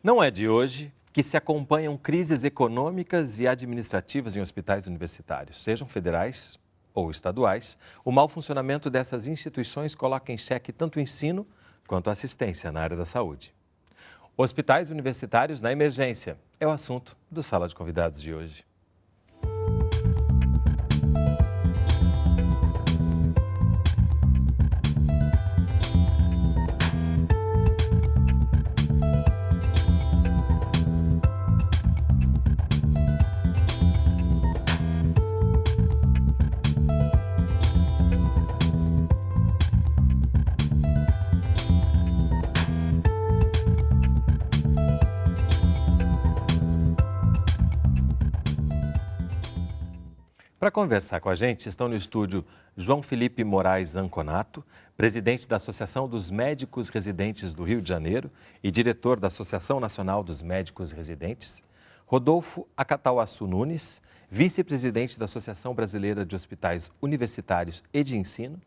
Não é de hoje que se acompanham crises econômicas e administrativas em hospitais universitários, sejam federais ou estaduais. O mau funcionamento dessas instituições coloca em xeque tanto o ensino quanto a assistência na área da saúde. Hospitais universitários na emergência é o assunto do Sala de Convidados de hoje. Para conversar com a gente, estão no estúdio João Felipe Moraes Anconato, presidente da Associação dos Médicos Residentes do Rio de Janeiro e diretor da Associação Nacional dos Médicos Residentes, Rodolfo Acatauaçu Nunes, vice-presidente da Associação Brasileira de Hospitais Universitários e de Ensino,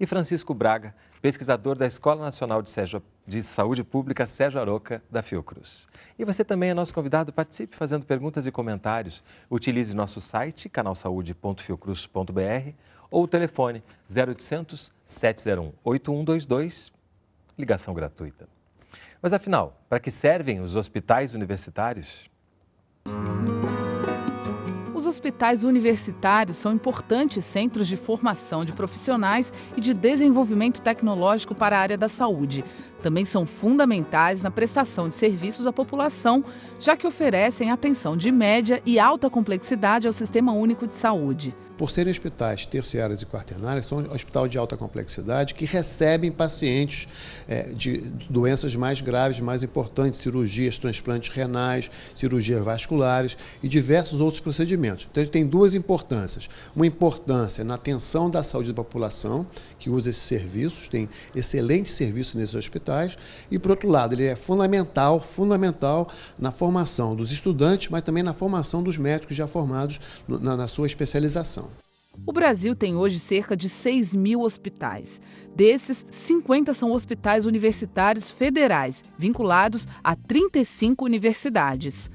e Francisco Braga, pesquisador da Escola Nacional de Saúde Pública Sérgio Aroca, da Fiocruz. E você também é nosso convidado, participe fazendo perguntas e comentários. Utilize nosso site, canalsaude.fiocruz.br ou o telefone 0800 701 8122, ligação gratuita. Mas afinal, para que servem os hospitais universitários? Os hospitais universitários são importantes centros de formação de profissionais e de desenvolvimento tecnológico para a área da saúde. Também são fundamentais na prestação de serviços à população, já que oferecem atenção de média e alta complexidade ao Sistema Único de Saúde. Por serem hospitais terciários e quaternários, são hospitais de alta complexidade que recebem pacientes de doenças mais graves, mais importantes, cirurgias, transplantes renais, cirurgias vasculares e diversos outros procedimentos. Então, ele tem duas importâncias. Uma importância na atenção da saúde da população, que usa esses serviços, tem excelentes serviços nesses hospitais, e, por outro lado, ele é fundamental na formação dos estudantes, mas também na formação dos médicos já formados na sua especialização. O Brasil tem hoje cerca de 6.000 hospitais. Desses, 50 são hospitais universitários federais, vinculados a 35 universidades.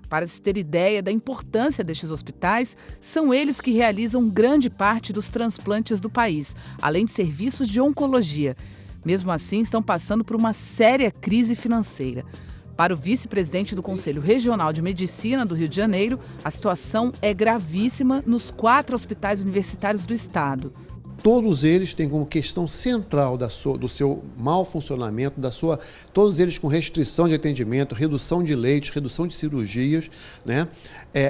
Para se ter ideia da importância destes hospitais, são eles que realizam grande parte dos transplantes do país, além de serviços de oncologia. Mesmo assim, estão passando por uma séria crise financeira. Para o vice-presidente do Conselho Regional de Medicina do Rio de Janeiro, a situação é gravíssima nos 4 hospitais universitários do estado. Todos eles têm como questão central do seu mau funcionamento, todos eles com restrição de atendimento, redução de leitos, redução de cirurgias,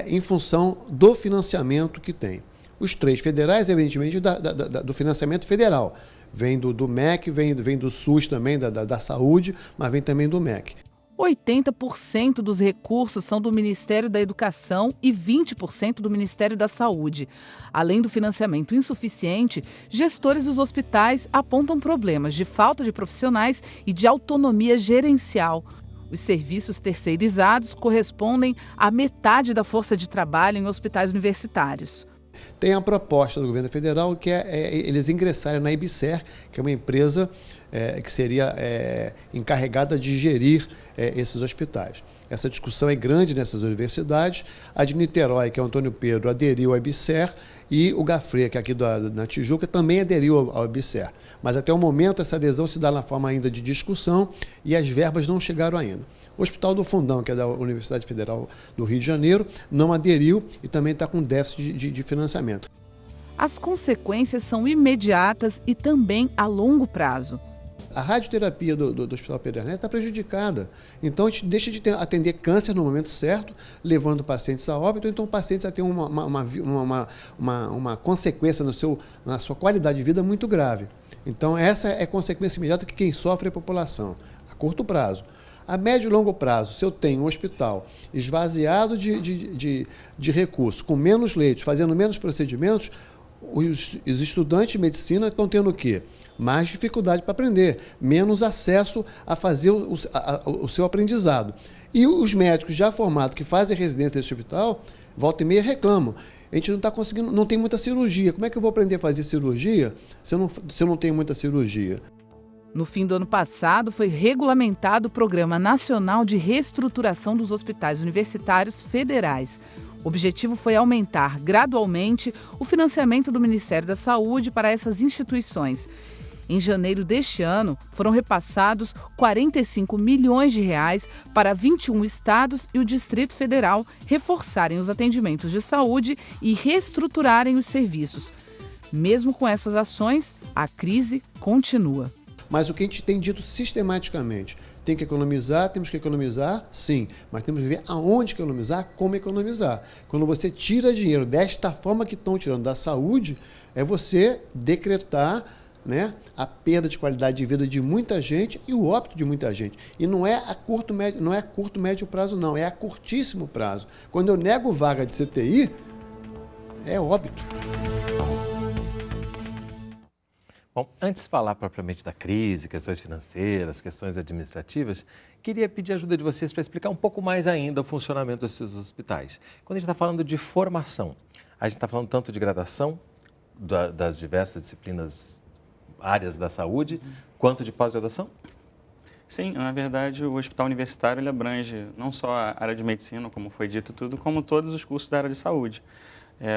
em função do financiamento que tem. Os 3 federais, evidentemente, do financiamento federal. Vem do MEC, vem do SUS também, da saúde, mas vem também do MEC. 80% dos recursos são do Ministério da Educação e 20% do Ministério da Saúde. Além do financiamento insuficiente, gestores dos hospitais apontam problemas de falta de profissionais e de autonomia gerencial. Os serviços terceirizados correspondem à metade da força de trabalho em hospitais universitários. Tem a proposta do governo federal que é eles ingressarem na IBSER, que é uma empresa que seria encarregada de gerir esses hospitais. Essa discussão é grande nessas universidades. A de Niterói, que é o Antônio Pedro, aderiu ao IBSER e o Gafre, que é aqui na Tijuca, também aderiu ao IBSER. Mas até o momento essa adesão se dá na forma ainda de discussão e as verbas não chegaram ainda. O Hospital do Fundão, que é da Universidade Federal do Rio de Janeiro, não aderiu e também está com déficit de financiamento. As consequências são imediatas e também a longo prazo. A radioterapia do Hospital Pedro Ernesto está prejudicada. Então, a gente deixa de atender câncer no momento certo, levando pacientes a óbito, então pacientes a ter uma consequência na sua qualidade de vida muito grave. Então, essa é a consequência imediata que quem sofre é a população, a curto prazo. A médio e longo prazo, se eu tenho um hospital esvaziado de recursos, com menos leitos, fazendo menos procedimentos, os estudantes de medicina estão tendo o quê? Mais dificuldade para aprender, menos acesso a fazer o seu aprendizado. E os médicos já formados que fazem residência nesse hospital, volta e meia reclamam. A gente não está conseguindo, não tem muita cirurgia. Como é que eu vou aprender a fazer cirurgia se eu não tenho muita cirurgia? No fim do ano passado, foi regulamentado o Programa Nacional de Reestruturação dos Hospitais Universitários Federais. O objetivo foi aumentar gradualmente o financiamento do Ministério da Saúde para essas instituições. Em janeiro deste ano, foram repassados R$ 45 milhões para 21 estados e o Distrito Federal reforçarem os atendimentos de saúde e reestruturarem os serviços. Mesmo com essas ações, a crise continua. Mas o que a gente tem dito sistematicamente, tem que economizar, temos que economizar, sim, mas temos que ver aonde economizar, como economizar. Quando você tira dinheiro desta forma que estão tirando da saúde, é você decretar, né, a perda de qualidade de vida de muita gente e o óbito de muita gente. E não é a curto, médio prazo, não, é a curtíssimo prazo. Quando eu nego vaga de CTI, é óbito. Bom, antes de falar propriamente da crise, questões financeiras, questões administrativas, queria pedir a ajuda de vocês para explicar um pouco mais ainda o funcionamento desses hospitais. Quando a gente está falando de formação, a gente está falando tanto de graduação, das diversas disciplinas, áreas da saúde, quanto de pós-graduação? Sim, na verdade, o hospital universitário ele abrange não só a área de medicina, como foi dito tudo, como todos os cursos da área de saúde.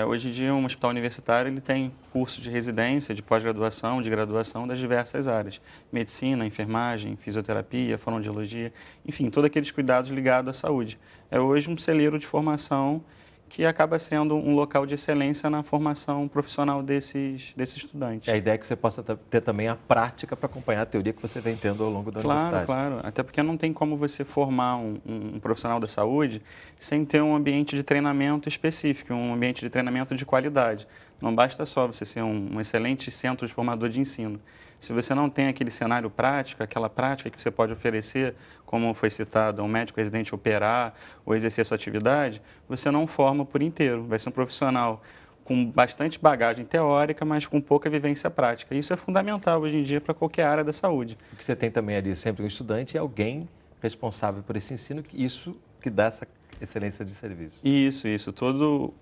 Hoje em dia, um hospital universitário ele tem curso de residência, de pós-graduação, de graduação das diversas áreas. Medicina, enfermagem, fisioterapia, fonoaudiologia, enfim, todos aqueles cuidados ligados à saúde. É hoje um celeiro de formação que acaba sendo um local de excelência na formação profissional desses estudantes. A ideia é que você possa ter também a prática para acompanhar a teoria que você vem tendo ao longo da universidade. Claro. Até porque não tem como você formar um profissional da saúde sem ter um ambiente de treinamento específico, um ambiente de treinamento de qualidade. Não basta só você ser um excelente centro de formador de ensino. Se você não tem aquele cenário prático, aquela prática que você pode oferecer, como foi citado, um médico residente operar ou exercer sua atividade, você não forma por inteiro. Vai ser um profissional com bastante bagagem teórica, mas com pouca vivência prática. Isso é fundamental hoje em dia para qualquer área da saúde. O que você tem também ali sempre um estudante é alguém responsável por esse ensino, isso que dá essa excelência de serviço. Isso. Todo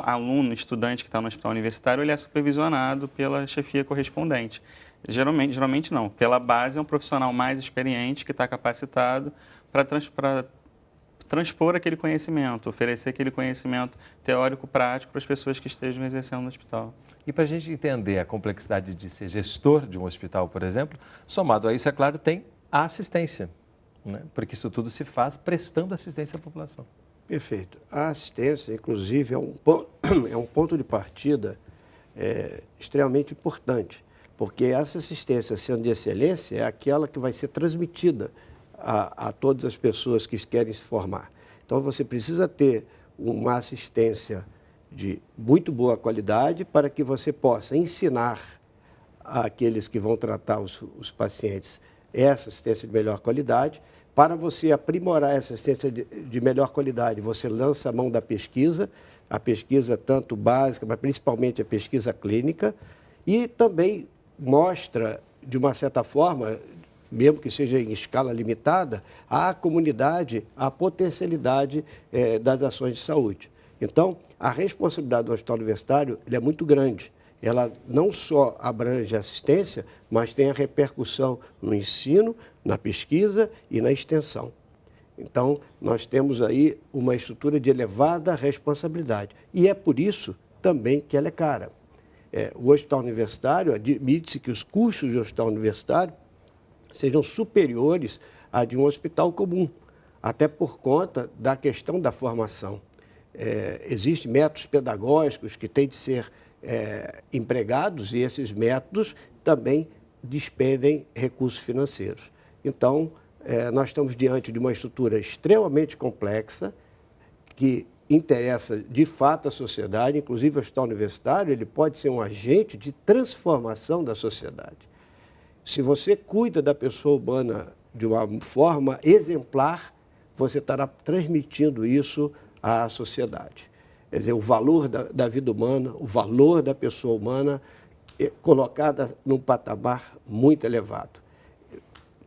aluno, estudante que está no hospital universitário, ele é supervisionado pela chefia correspondente. Geralmente não. Pela base é um profissional mais experiente que está capacitado para transpor aquele conhecimento, oferecer aquele conhecimento teórico-prático para as pessoas que estejam exercendo no hospital. E para a gente entender a complexidade de ser gestor de um hospital, por exemplo, somado a isso, é claro, tem a assistência, né? Porque isso tudo se faz prestando assistência à população. Perfeito. A assistência, inclusive, é um ponto de partida extremamente importante, porque essa assistência, sendo de excelência, é aquela que vai ser transmitida a todas as pessoas que querem se formar. Então, você precisa ter uma assistência de muito boa qualidade para que você possa ensinar àqueles que vão tratar os pacientes essa assistência de melhor qualidade. Para você aprimorar essa assistência de melhor qualidade, você lança a mão da pesquisa, a pesquisa tanto básica, mas principalmente a pesquisa clínica, e também mostra, de uma certa forma, mesmo que seja em escala limitada, à comunidade a potencialidade das ações de saúde. Então, a responsabilidade do hospital universitário é muito grande. Ela não só abrange a assistência, mas tem a repercussão no ensino, na pesquisa e na extensão. Então, nós temos aí uma estrutura de elevada responsabilidade. E é por isso também que ela é cara. O hospital universitário, admite-se que os custos do hospital universitário sejam superiores a de um hospital comum, até por conta da questão da formação. Existem métodos pedagógicos que têm de ser empregados e esses métodos também despendem recursos financeiros. Então, nós estamos diante de uma estrutura extremamente complexa que interessa de fato a sociedade, inclusive o hospital universitário, ele pode ser um agente de transformação da sociedade. Se você cuida da pessoa humana de uma forma exemplar, você estará transmitindo isso à sociedade. Quer dizer, o valor da vida humana, o valor da pessoa humana é colocada num patamar muito elevado.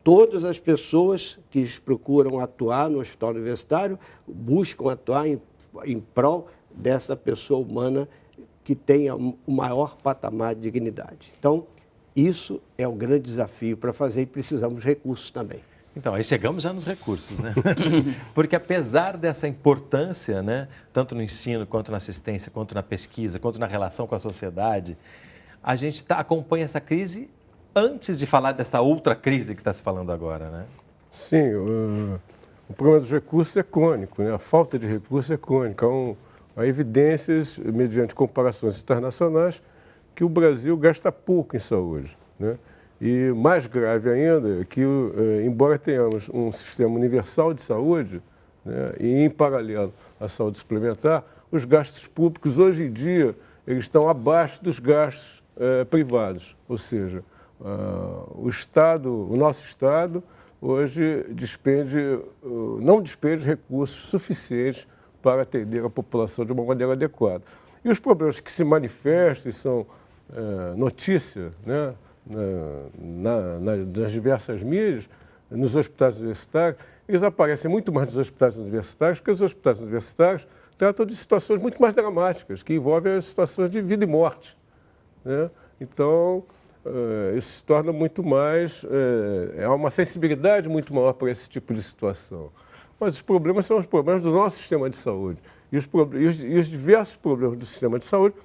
Todas as pessoas que procuram atuar no hospital universitário buscam atuar em prol dessa pessoa humana que tenha o maior patamar de dignidade. Então, Isso é o grande desafio para fazer e precisamos de recursos também. Então, aí chegamos já nos recursos, né? Porque apesar dessa importância, né, tanto no ensino, quanto na assistência, quanto na pesquisa, quanto na relação com a sociedade, a gente acompanha essa crise antes de falar dessa outra crise que está se falando agora, né? Sim, o problema dos recursos é crônico, né? A falta de recursos é crônica. Há evidências, mediante comparações internacionais, que o Brasil gasta pouco em saúde, né? E mais grave ainda é que, embora tenhamos um sistema universal de saúde, né, e em paralelo à saúde suplementar, os gastos públicos hoje em dia eles estão abaixo dos gastos privados. Ou seja, o nosso Estado hoje não despende recursos suficientes para atender a população de uma maneira adequada. E os problemas que se manifestam e são notícia, né, nas diversas mídias, nos hospitais universitários, eles aparecem muito mais nos hospitais universitários, porque os hospitais universitários tratam de situações muito mais dramáticas, que envolvem as situações de vida e morte, né? Então, isso se torna muito mais... há uma sensibilidade muito maior para esse tipo de situação. Mas os problemas são os problemas do nosso sistema de saúde. E os diversos problemas do sistema de saúde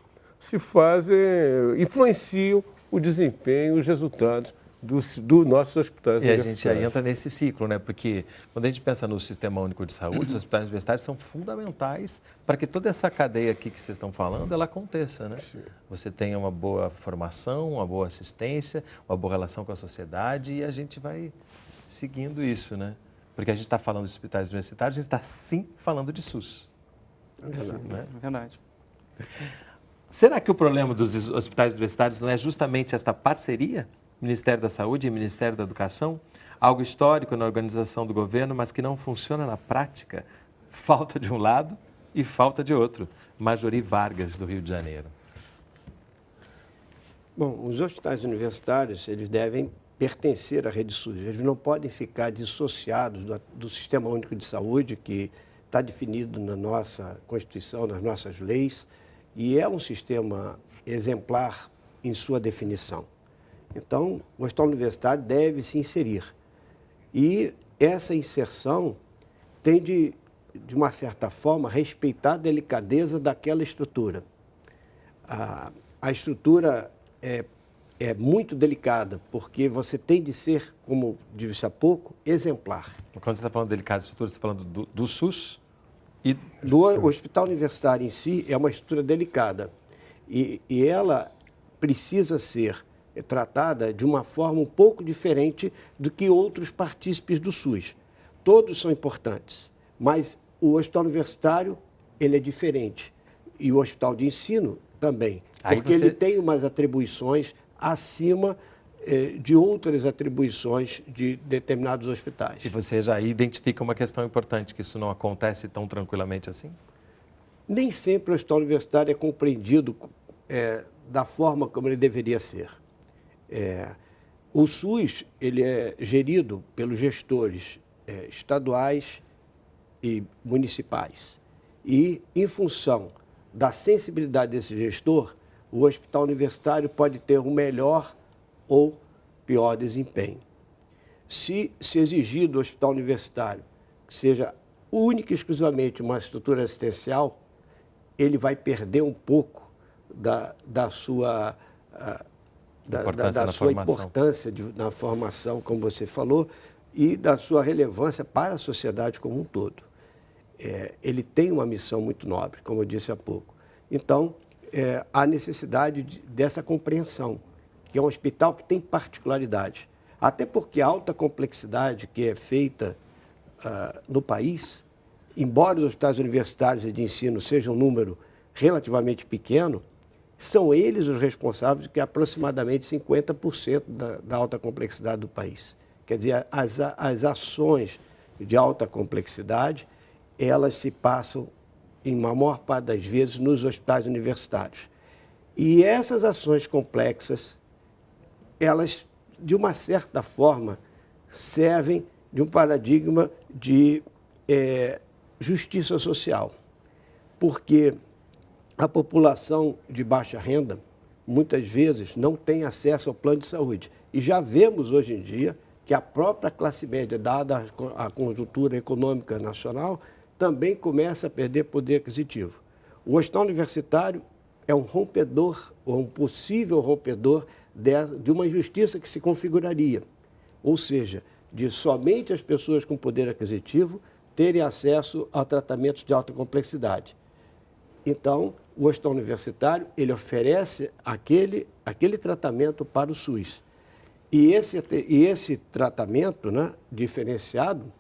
influenciam o desempenho, os resultados dos nossos hospitais universitários. E a gente aí entra nesse ciclo, né? Porque quando a gente pensa no Sistema Único de Saúde, os hospitais universitários são fundamentais para que toda essa cadeia aqui que vocês estão falando, ela aconteça, né? Sim. Você tenha uma boa formação, uma boa assistência, uma boa relação com a sociedade e a gente vai seguindo isso, né? Porque a gente está falando de hospitais universitários, a gente está sim falando de SUS. Né? Verdade. Será que o problema dos hospitais universitários não é justamente esta parceria? Ministério da Saúde e Ministério da Educação? Algo histórico na organização do governo, mas que não funciona na prática? Falta de um lado e falta de outro. Majori Vargas, do Rio de Janeiro. Bom, os hospitais universitários, eles devem pertencer à rede SUS. Eles não podem ficar dissociados do Sistema Único de Saúde, que está definido na nossa Constituição, nas nossas leis, e é um sistema exemplar em sua definição. Então, o hospital universitário deve se inserir. E essa inserção tem de uma certa forma, respeitar a delicadeza daquela estrutura. A estrutura é muito delicada, porque você tem de ser, como disse há pouco, exemplar. Quando você está falando de delicada estrutura, você está falando do SUS? O hospital universitário em si é uma estrutura delicada e ela precisa ser tratada de uma forma um pouco diferente do que outros partícipes do SUS. Todos são importantes, mas o hospital universitário ele é diferente e o hospital de ensino também, porque ele tem umas atribuições acima de outras atribuições de determinados hospitais. E você já identifica uma questão importante, que isso não acontece tão tranquilamente assim? Nem sempre o hospital universitário é compreendido da forma como ele deveria ser. O SUS ele é gerido pelos gestores estaduais e municipais. E, em função da sensibilidade desse gestor, o hospital universitário pode ter um melhor ou pior desempenho. Se exigir do hospital universitário que seja única e exclusivamente uma estrutura assistencial, ele vai perder um pouco da sua importância na formação, como você falou, e da sua relevância para a sociedade como um todo. Ele tem uma missão muito nobre, como eu disse há pouco. Então, há necessidade dessa compreensão, que é um hospital que tem particularidade. Até porque a alta complexidade que é feita no país, embora os hospitais universitários e de ensino sejam um número relativamente pequeno, são eles os responsáveis por aproximadamente 50% da alta complexidade do país. Quer dizer, as ações de alta complexidade, elas se passam, em uma maior parte das vezes, nos hospitais universitários. E essas ações complexas, elas, de uma certa forma, servem de um paradigma de justiça social. Porque a população de baixa renda, muitas vezes, não têm acesso ao plano de saúde. E já vemos hoje em dia que a própria classe média, dada a conjuntura econômica nacional, também começa a perder poder aquisitivo. O hospital universitário é um rompedor, ou um possível rompedor, de uma injustiça que se configuraria. Ou seja, de somente as pessoas com poder aquisitivo terem acesso a tratamentos de alta complexidade. Então, o hospital universitário, ele oferece aquele tratamento para o SUS. E esse tratamento, né, diferenciado,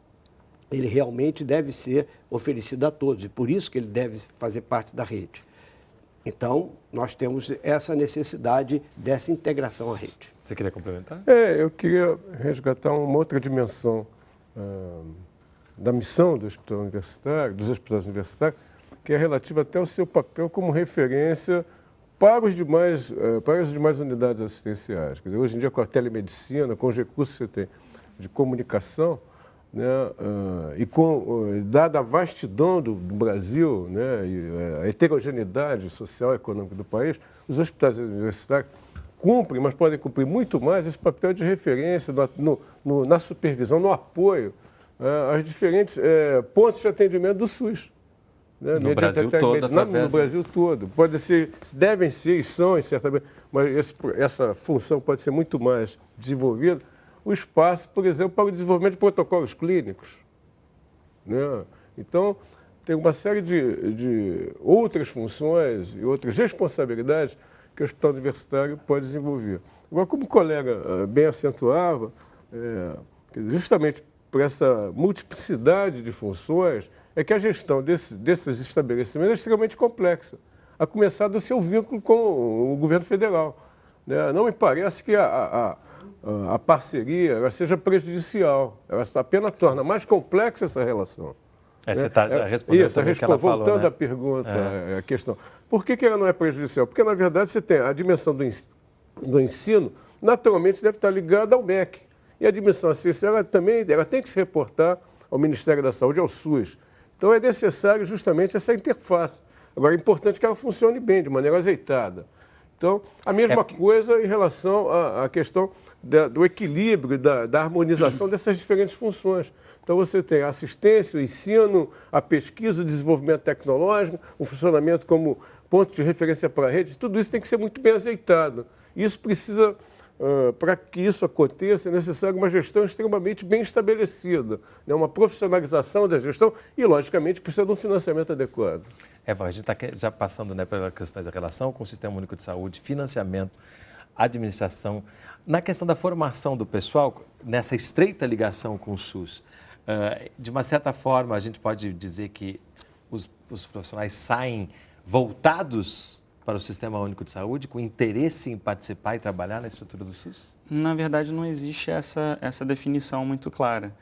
ele realmente deve ser oferecido a todos, e por isso que ele deve fazer parte da rede. Então, nós temos essa necessidade dessa integração à rede. Você queria complementar? Eu queria resgatar uma outra dimensão da missão do hospital universitário, dos hospitais universitários, que é relativa até ao seu papel como referência para as demais unidades assistenciais. Quer dizer, hoje em dia, com a telemedicina, com os recursos que você tem de comunicação, né, dada a vastidão do Brasil, né, e a heterogeneidade social e econômica do país, os hospitais universitários cumprem, mas podem cumprir muito mais esse papel de referência na supervisão, no apoio aos diferentes pontos de atendimento do SUS. Né, no Brasil todo, no Brasil todo. Devem ser e são, certamente, mas essa função pode ser muito mais desenvolvida. O espaço, por exemplo, para o desenvolvimento de protocolos clínicos. Né? Então, tem uma série de outras funções e outras responsabilidades que o hospital universitário pode desenvolver. Agora, como o colega bem acentuava, justamente por essa multiplicidade de funções, é que a gestão desses estabelecimentos é extremamente complexa, a começar do seu vínculo com o governo federal. Né? Não me parece que a parceria ela seja prejudicial, ela apenas torna mais complexa essa relação. Você está já respondendo também o que ela falou, voltando né? à pergunta, a questão. Por que ela não é prejudicial? Porque, na verdade, você tem a dimensão do ensino, naturalmente deve estar ligada ao MEC. E a dimensão assistencial ela tem que se reportar ao Ministério da Saúde, ao SUS. Então, é necessário justamente essa interface. Agora, é importante que ela funcione bem, de maneira azeitada. Então, a mesma coisa em relação à questão do equilíbrio, da harmonização dessas diferentes funções. Então, você tem a assistência, o ensino, a pesquisa, o desenvolvimento tecnológico, o funcionamento como ponto de referência para a rede, tudo isso tem que ser muito bem azeitado. Isso precisa, para que isso aconteça, é necessário uma gestão extremamente bem estabelecida, né? Uma profissionalização da gestão e, logicamente, precisa de um financiamento adequado. A gente está já passando, né, pela questão da relação com o Sistema Único de Saúde, financiamento, administração. Na questão da formação do pessoal, nessa estreita ligação com o SUS, de uma certa forma, a gente pode dizer que os profissionais saem voltados para o Sistema Único de Saúde, com interesse em participar e trabalhar na estrutura do SUS? Na verdade, não existe essa definição muito clara.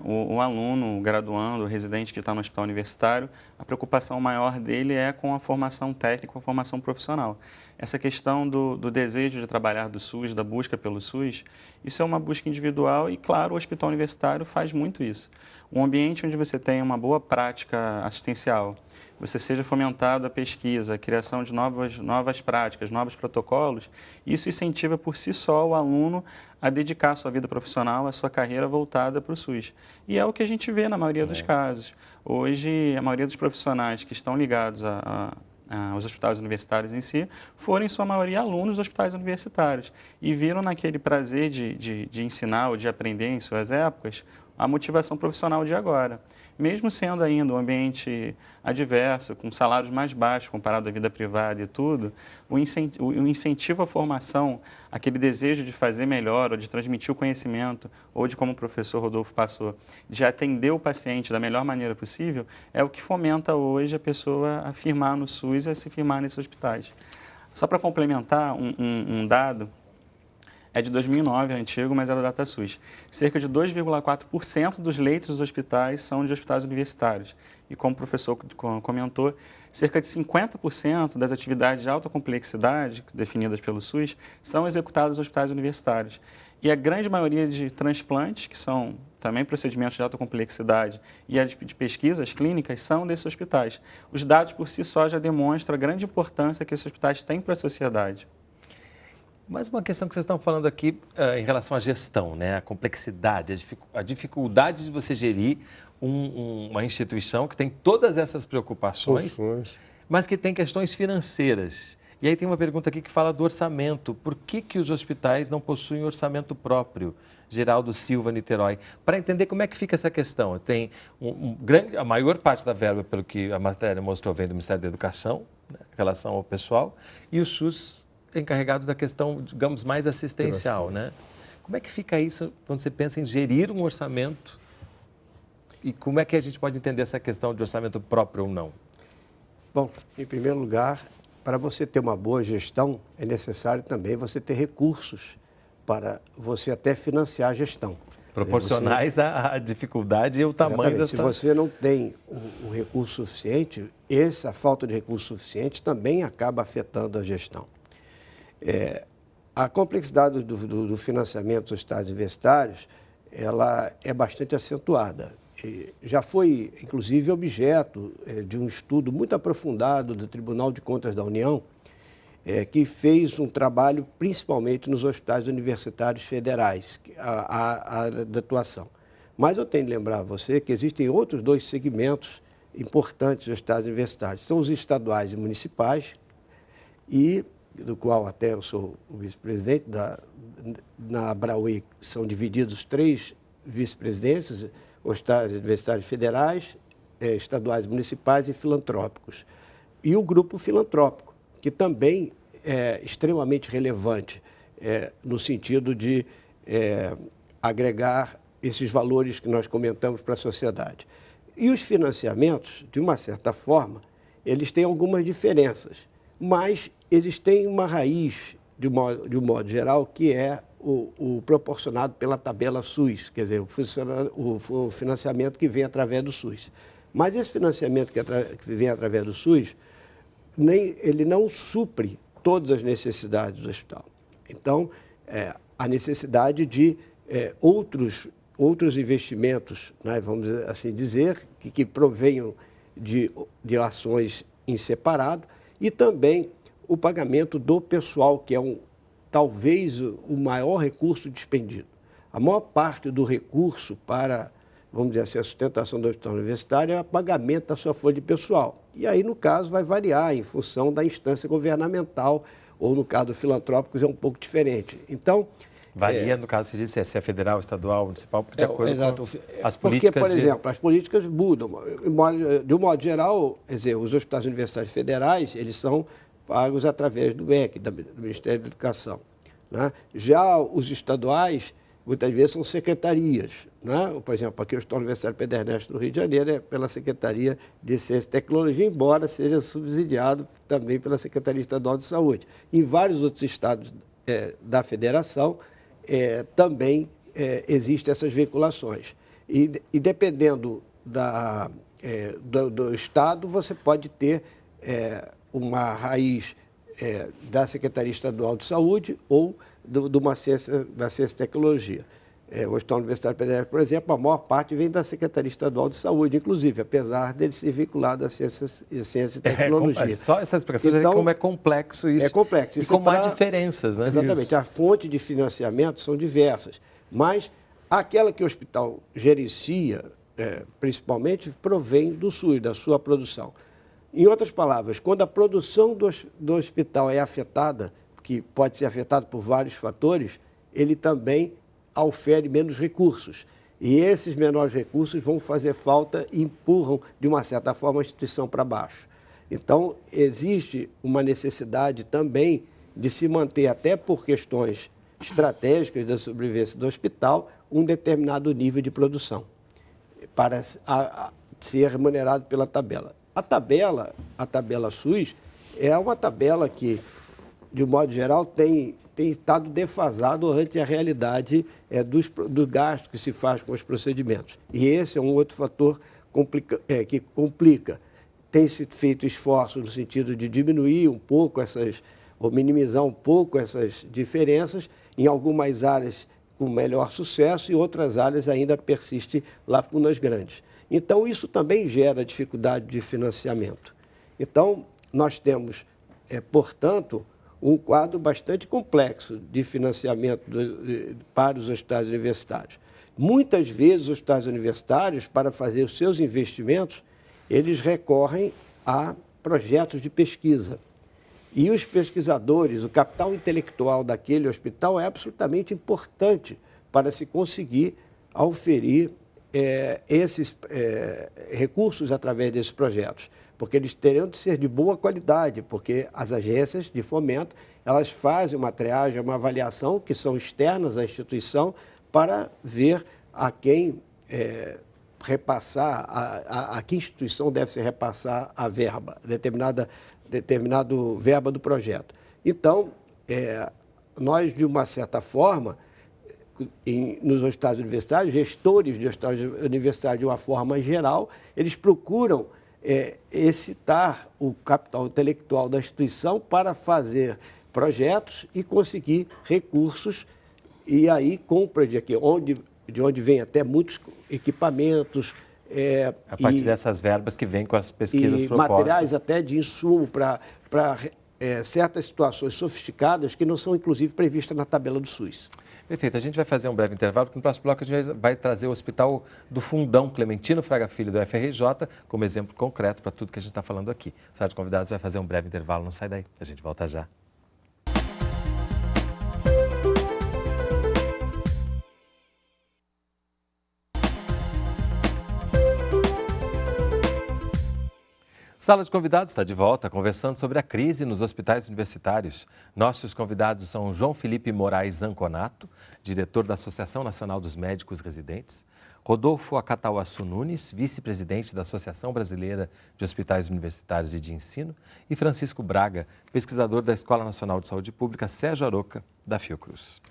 O aluno, o graduando, o residente que está no hospital universitário, a preocupação maior dele é com a formação técnica, com a formação profissional. Essa questão do desejo de trabalhar do SUS, da busca pelo SUS, isso é uma busca individual e, claro, o hospital universitário faz muito isso. Um ambiente onde você tem uma boa prática assistencial, você seja fomentado a pesquisa, a criação de novas práticas, novos protocolos, isso incentiva por si só o aluno a dedicar a sua vida profissional, a sua carreira voltada para o SUS. E é o que a gente vê na maioria dos casos. Hoje, a maioria dos profissionais que estão ligados aos hospitais universitários em si, foram, em sua maioria, alunos dos hospitais universitários e viram naquele prazer de ensinar ou de aprender em suas épocas a motivação profissional de agora. Mesmo sendo ainda um ambiente adverso, com salários mais baixos comparado à vida privada e tudo, o incentivo à formação, aquele desejo de fazer melhor, ou de transmitir o conhecimento, ou de, como o professor Rodolfo passou, de atender o paciente da melhor maneira possível, é o que fomenta hoje a pessoa a firmar no SUS e a se firmar nesses hospitais. Só para complementar um dado, é de 2009, é antigo, mas é da DataSUS. Cerca de 2,4% dos leitos dos hospitais são de hospitais universitários. E como o professor comentou, cerca de 50% das atividades de alta complexidade, definidas pelo SUS, são executadas nos hospitais universitários. E a grande maioria de transplantes, que são também procedimentos de alta complexidade, e a de pesquisas clínicas, são desses hospitais. Os dados por si só já demonstram a grande importância que esses hospitais têm para a sociedade. Mas uma questão que vocês estão falando aqui em relação à gestão, né? A complexidade, a dificuldade de você gerir uma instituição que tem todas essas preocupações, mas que tem questões financeiras. E aí tem uma pergunta aqui que fala do orçamento. Por que os hospitais não possuem orçamento próprio? Geraldo Silva, Niterói. Para entender como é que fica essa questão. Tem a maior parte da verba, pelo que a matéria mostrou, vem do Ministério da Educação, né, em relação ao pessoal, e o SUS é encarregado da questão, digamos, mais assistencial, né? Como é que fica isso quando você pensa em gerir um orçamento? E como é que a gente pode entender essa questão de orçamento próprio ou não? Bom, em primeiro lugar, para você ter uma boa gestão, é necessário também você ter recursos para você até financiar a gestão. Proporcionais à dificuldade e ao tamanho dessa... Se você não tem um recurso suficiente, essa falta de recurso suficiente também acaba afetando a gestão. A complexidade do financiamento dos estados universitários, ela é bastante acentuada. Já foi, inclusive, objeto de um estudo muito aprofundado do Tribunal de Contas da União, que fez um trabalho principalmente nos hospitais universitários federais, a área de atuação. Mas eu tenho de lembrar a você que existem outros dois segmentos importantes dos hospitais universitários. São os estaduais e municipais, e do qual até eu sou o vice-presidente, na Abraui são divididos 3 vice-presidências, hospitais universitários federais, estaduais municipais e filantrópicos. E o grupo filantrópico, que também é extremamente relevante no sentido de agregar esses valores que nós comentamos para a sociedade. E os financiamentos, de uma certa forma, eles têm algumas diferenças, mas eles têm uma raiz, de um modo geral, que é o proporcionado pela tabela SUS, quer dizer, o financiamento que vem através do SUS. Mas esse financiamento que vem através do SUS, ele não supre todas as necessidades do hospital. Então, a necessidade de outros investimentos, né, vamos assim dizer, que provenham de ações em separado, e também o pagamento do pessoal, que é talvez o maior recurso dispendido. A maior parte do recurso para, vamos dizer assim, a sustentação do hospital universitário é o pagamento da sua folha de pessoal. E aí, no caso, vai variar em função da instância governamental, ou no caso do filantrópico é um pouco diferente. Então, varia, no caso, se diz se é federal, estadual, municipal, de acordo exato, com as políticas. Porque, por exemplo, as políticas mudam. De um modo geral, quer dizer, os hospitais universitários federais, eles são pagos através do MEC, do Ministério da Educação, né? Já os estaduais, muitas vezes, são secretarias, né? Por exemplo, aqui o Hospital Universitário Pedro Ernesto, no Rio de Janeiro, é pela Secretaria de Ciência e Tecnologia, embora seja subsidiado também pela Secretaria Estadual de Saúde. Em vários outros estados da federação, também existem essas vinculações. E dependendo do estado, você pode ter uma raiz da Secretaria Estadual de Saúde ou da Ciência e Tecnologia. O Hospital Universitário Federal, por exemplo, a maior parte vem da Secretaria Estadual de Saúde, inclusive, apesar dele ser vinculado à ciência e tecnologia. Só essa expressão já como é complexo isso. É complexo. E como há diferenças, né? Exatamente. Isso. A fonte de financiamento são diversas, mas aquela que o hospital gerencia, principalmente, provém do SUS, da sua produção. Em outras palavras, quando a produção do hospital é afetada, que pode ser afetada por vários fatores, ele também ofere menos recursos. E esses menores recursos vão fazer falta e empurram, de uma certa forma, a instituição para baixo. Então, existe uma necessidade também de se manter, até por questões estratégicas da sobrevivência do hospital, um determinado nível de produção, para ser remunerado pela tabela. A tabela SUS, é uma tabela que, de um modo geral, tem estado defasado ante a realidade do gasto que se faz com os procedimentos. E esse é um outro fator que complica. Tem-se feito esforço no sentido de diminuir um pouco ou minimizar um pouco essas diferenças. Em algumas áreas, com melhor sucesso e outras áreas ainda persistem lacunas grandes. Então, isso também gera dificuldade de financiamento. Então, nós temos, portanto, um quadro bastante complexo de financiamento para os hospitais universitários. Muitas vezes, os hospitais universitários, para fazer os seus investimentos, eles recorrem a projetos de pesquisa. E os pesquisadores, o capital intelectual daquele hospital é absolutamente importante para se conseguir auferir esses recursos através desses projetos, porque eles terão de ser de boa qualidade, porque as agências de fomento, elas fazem uma triagem, uma avaliação, que são externas à instituição, para ver a quem repassar, a que instituição deve se repassar a verba, determinado verba do projeto. Então, nós, de uma certa forma, nos hospitais universitários, gestores de hospitais universitários, de uma forma geral, eles procuram excitar o capital intelectual da instituição para fazer projetos e conseguir recursos, e aí compra de onde vem até muitos equipamentos. A partir dessas verbas que vêm com as pesquisas propostas. Materiais até de insumo para certas situações sofisticadas que não são, inclusive, previstas na tabela do SUS. Perfeito. A gente vai fazer um breve intervalo, porque no próximo bloco a gente vai trazer o Hospital do Fundão Clementino Fraga Filho do FRJ como exemplo concreto para tudo que a gente está falando aqui. O Sala de Convidados vai fazer um breve intervalo, não sai daí. A gente volta já. Sala de Convidados está de volta, conversando sobre a crise nos hospitais universitários. Nossos convidados são João Felipe Moraes Anconato, diretor da Associação Nacional dos Médicos Residentes, Rodolfo Acatauaçu Nunes, vice-presidente da Associação Brasileira de Hospitais Universitários e de Ensino, e Francisco Braga, pesquisador da Escola Nacional de Saúde Pública Sérgio Aroca, da Fiocruz.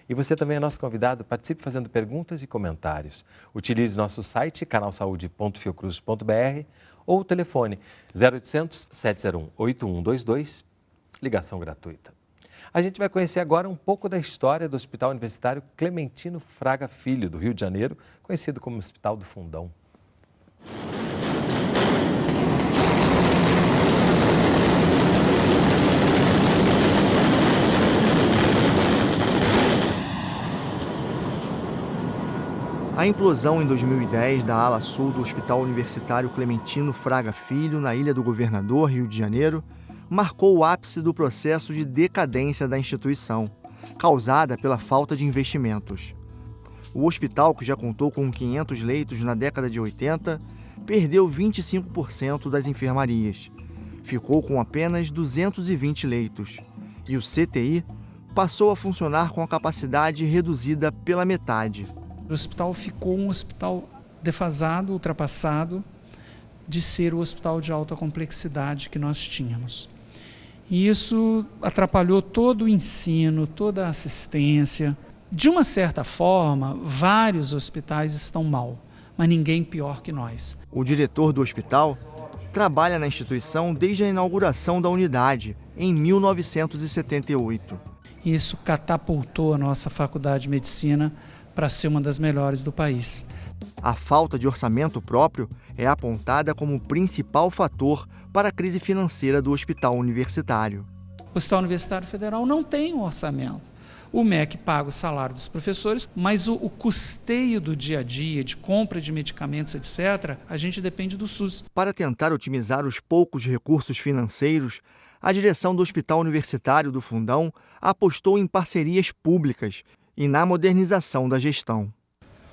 E você também é nosso convidado, participe fazendo perguntas e comentários. Utilize nosso site, canalsaude.fiocruz.br, ou o telefone 0800 701 8122, ligação gratuita. A gente vai conhecer agora um pouco da história do Hospital Universitário Clementino Fraga Filho, do Rio de Janeiro, conhecido como Hospital do Fundão. A implosão em 2010 da ala sul do Hospital Universitário Clementino Fraga Filho, na Ilha do Governador, Rio de Janeiro, marcou o ápice do processo de decadência da instituição, causada pela falta de investimentos. O hospital, que já contou com 500 leitos na década de 80, perdeu 25% das enfermarias. Ficou com apenas 220 leitos. E o CTI passou a funcionar com a capacidade reduzida pela metade. O hospital ficou um hospital defasado, ultrapassado, de ser o hospital de alta complexidade que nós tínhamos. E isso atrapalhou todo o ensino, toda a assistência. De uma certa forma, vários hospitais estão mal, mas ninguém pior que nós. O diretor do hospital trabalha na instituição desde a inauguração da unidade, em 1978. Isso catapultou a nossa faculdade de medicina para ser uma das melhores do país. A falta de orçamento próprio é apontada como o principal fator para a crise financeira do hospital universitário. O Hospital Universitário Federal não tem um orçamento. O MEC paga o salário dos professores, mas o custeio do dia a dia, de compra de medicamentos, etc., a gente depende do SUS. Para tentar otimizar os poucos recursos financeiros, a direção do Hospital Universitário do Fundão apostou em parcerias públicas e na modernização da gestão.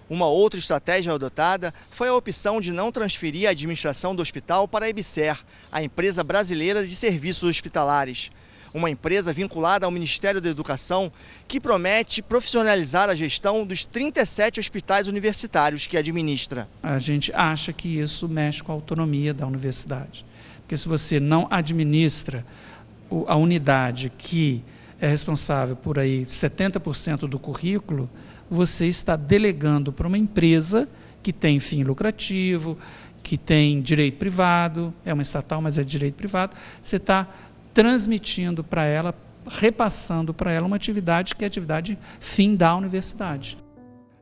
Uma outra estratégia adotada foi a opção de não transferir a administração do hospital para a EBSER, a Empresa Brasileira de Serviços Hospitalares, uma empresa vinculada ao Ministério da Educação que promete profissionalizar a gestão dos 37 hospitais universitários que administra. A gente acha que isso mexe com a autonomia da universidade, porque se você não administra a unidade que é responsável por aí 70% do currículo, você está delegando para uma empresa que tem fim lucrativo, que tem direito privado, é uma estatal, mas é direito privado, você está transmitindo para ela repassando para ela uma atividade que é a atividade fim da universidade.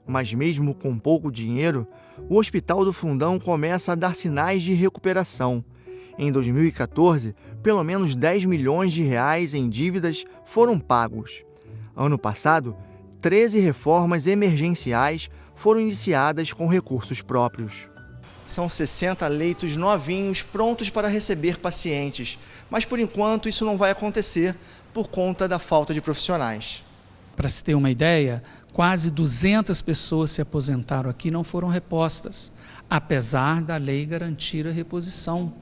Mas mesmo com pouco dinheiro, o Hospital do Fundão começa a dar sinais de recuperação. Em 2014, pelo menos 10 milhões de reais em dívidas foram pagos. Ano passado, 13 reformas emergenciais foram iniciadas com recursos próprios. São 60 leitos novinhos prontos para receber pacientes, mas por enquanto isso não vai acontecer por conta da falta de profissionais. Para se ter uma ideia, quase 200 pessoas se aposentaram aqui e não foram repostas, apesar da lei garantir a reposição.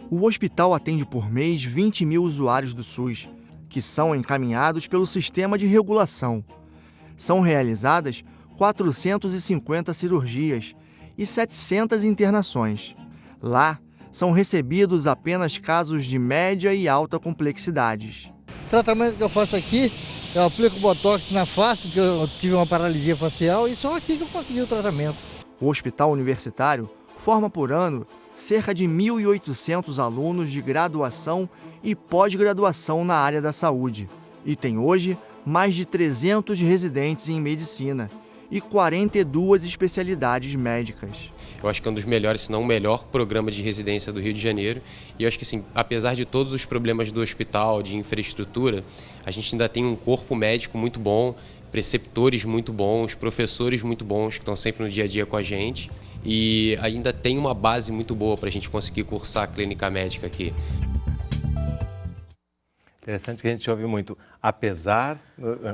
O hospital atende por mês 20 mil usuários do SUS, que são encaminhados pelo sistema de regulação. São realizadas 450 cirurgias e 700 internações. Lá, são recebidos apenas casos de média e alta complexidade. O tratamento que eu faço aqui, eu aplico botox na face, porque eu tive uma paralisia facial, e só aqui que eu consegui o tratamento. O hospital universitário forma por ano cerca de 1.800 alunos de graduação e pós-graduação na área da saúde. E tem hoje mais de 300 residentes em medicina e 42 especialidades médicas. Eu acho que é um dos melhores, se não o melhor programa de residência do Rio de Janeiro. E eu acho que, assim, apesar de todos os problemas do hospital, de infraestrutura, a gente ainda tem um corpo médico muito bom, preceptores muito bons, professores muito bons que estão sempre no dia a dia com a gente. E ainda tem uma base muito boa para a gente conseguir cursar a clínica médica aqui. Interessante que a gente ouve muito, apesar,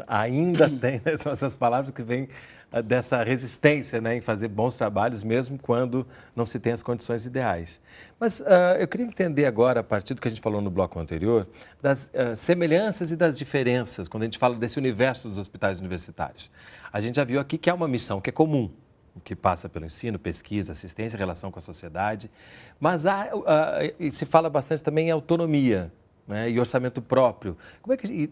ainda tem, né, são essas palavras que vêm dessa resistência, né, em fazer bons trabalhos, mesmo quando não se tem as condições ideais. Mas eu queria entender agora, a partir do que a gente falou no bloco anterior, das semelhanças e das diferenças, quando a gente fala desse universo dos hospitais universitários. A gente já viu aqui que é uma missão que é comum, que passa pelo ensino, pesquisa, assistência, relação com a sociedade, mas e se fala bastante também em autonomia, né, e orçamento próprio. Como é que,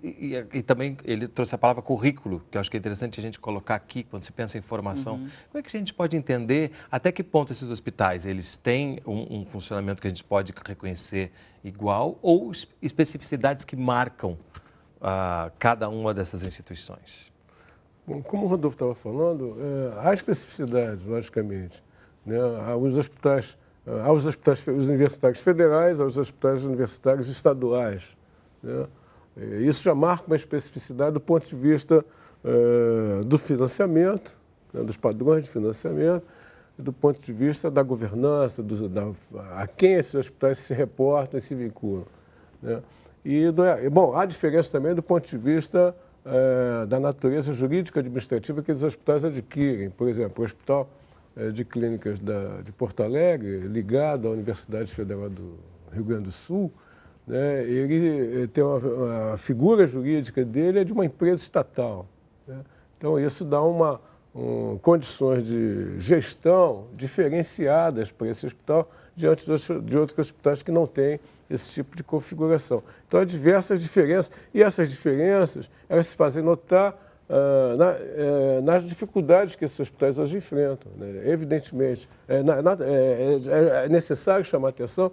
e também ele trouxe a palavra currículo, que eu acho que é interessante a gente colocar aqui, quando se pensa em formação. Como é que a gente pode entender até que ponto esses hospitais eles têm um funcionamento que a gente pode reconhecer igual ou especificidades que marcam cada uma dessas instituições? Bom, como o Rodolfo estava falando, há especificidades, logicamente, né? Os hospitais universitários federais, aos hospitais universitários estaduais, né? Isso já marca uma especificidade do ponto de vista do financiamento, né? Dos padrões de financiamento, e do ponto de vista da governança, a quem esses hospitais se reportam e se vinculam, né? Bom, há diferença também do ponto de vista da natureza jurídica administrativa que os hospitais adquirem. Por exemplo, o Hospital de Clínicas de Porto Alegre, ligado à Universidade Federal do Rio Grande do Sul, né, ele tem a figura jurídica dele é de uma empresa estatal, né? Então, isso dá condições de gestão diferenciadas para esse hospital diante de outros hospitais que não têm esse tipo de configuração. Então, há diversas diferenças, e essas diferenças elas se fazem notar nas dificuldades que esses hospitais hoje enfrentam, né? Evidentemente, é necessário chamar a atenção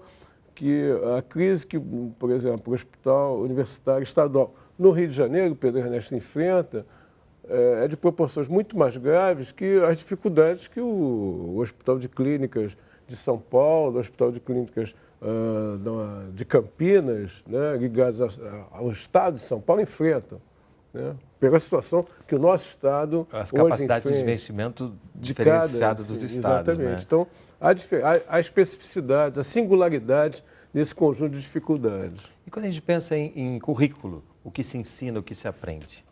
que a crise que, por exemplo, o Hospital Universitário Estadual no Rio de Janeiro, Pedro Ernesto, enfrenta, é de proporções muito mais graves que as dificuldades que o Hospital de Clínicas de São Paulo, o Hospital de Clínicas de Campinas, né, ligados ao Estado de São Paulo, enfrentam, né, pela situação que o nosso Estado as capacidades de vencimento diferenciadas dos Estados. Exatamente. Né? Então, há especificidades, há singularidades nesse conjunto de dificuldades. E quando a gente pensa em currículo, o que se ensina, o que se aprende?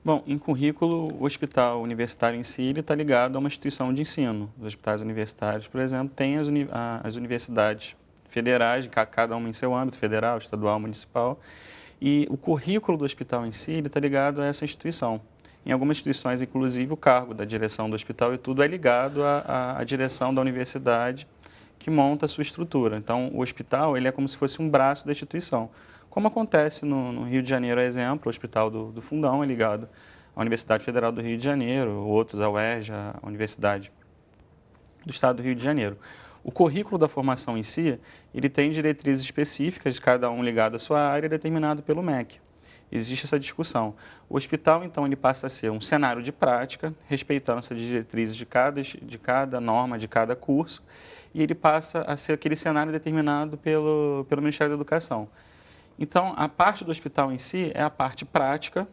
Bom, em currículo, o hospital universitário em si está ligado a uma instituição de ensino. Os hospitais universitários, por exemplo, têm as universidades federais, cada uma em seu âmbito, federal, estadual, municipal, e o currículo do hospital em si está ligado a essa instituição. Em algumas instituições, inclusive, o cargo da direção do hospital e tudo é ligado à direção da universidade que monta a sua estrutura. Então, o hospital ele é como se fosse um braço da instituição. Como acontece no Rio de Janeiro, por exemplo, o Hospital do Fundão é ligado à Universidade Federal do Rio de Janeiro, outros à UERJ, à Universidade do Estado do Rio de Janeiro. O currículo da formação em si, ele tem diretrizes específicas, cada um ligado à sua área, determinado pelo MEC. existe essa discussão. O hospital, então, ele passa a ser um cenário de prática, respeitando essas diretrizes de cada norma, de cada curso, e ele passa a ser aquele cenário determinado pelo Ministério da Educação. Então, a parte do hospital em si é a parte prática,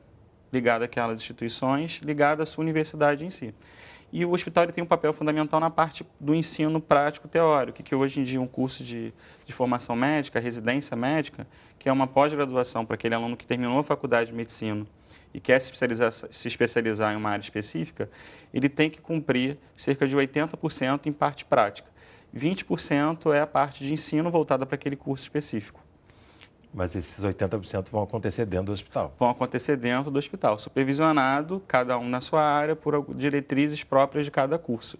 ligada àquelas instituições, ligada à sua universidade em si. E o hospital ele tem um papel fundamental na parte do ensino prático teórico, que hoje em dia é um curso de formação médica, residência médica, que é uma pós-graduação para aquele aluno que terminou a faculdade de medicina e quer se especializar em uma área específica, ele tem que cumprir cerca de 80% em parte prática. 20% é a parte de ensino voltada para aquele curso específico. Mas esses 80% vão acontecer dentro do hospital? Vão acontecer dentro do hospital, supervisionado, cada um na sua área, por diretrizes próprias de cada curso.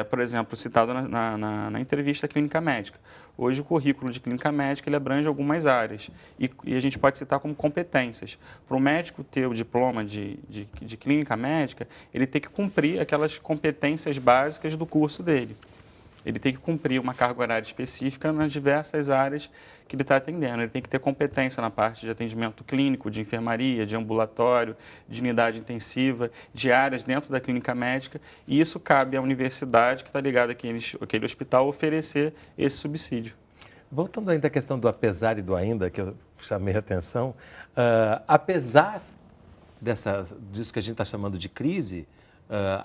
Por exemplo, citado na entrevista clínica médica. Hoje, o currículo de clínica médica ele abrange algumas áreas e a gente pode citar como competências. Para o médico ter o diploma de clínica médica, ele tem que cumprir aquelas competências básicas do curso dele. Ele tem que cumprir uma carga horária específica nas diversas áreas que ele está atendendo. Ele tem que ter competência na parte de atendimento clínico, de enfermaria, de ambulatório, de unidade intensiva, de áreas dentro da clínica médica. E isso cabe à universidade que está ligada àquele hospital oferecer esse subsídio. Voltando ainda à questão do apesar e do ainda, que eu chamei a atenção, apesar disso que a gente está chamando de crise,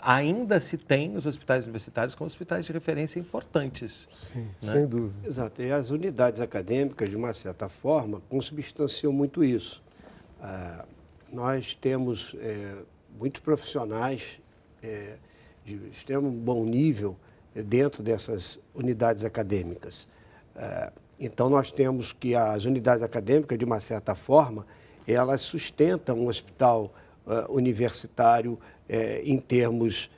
ainda se tem os hospitais universitários como hospitais de referência importantes. Sim, né? Sem dúvida. Exato. E as unidades acadêmicas, de uma certa forma, consubstanciam muito isso. Nós temos muitos profissionais de extremo bom nível dentro dessas unidades acadêmicas. Então, nós temos que as unidades acadêmicas, de uma certa forma, elas sustentam um hospital universitário em termos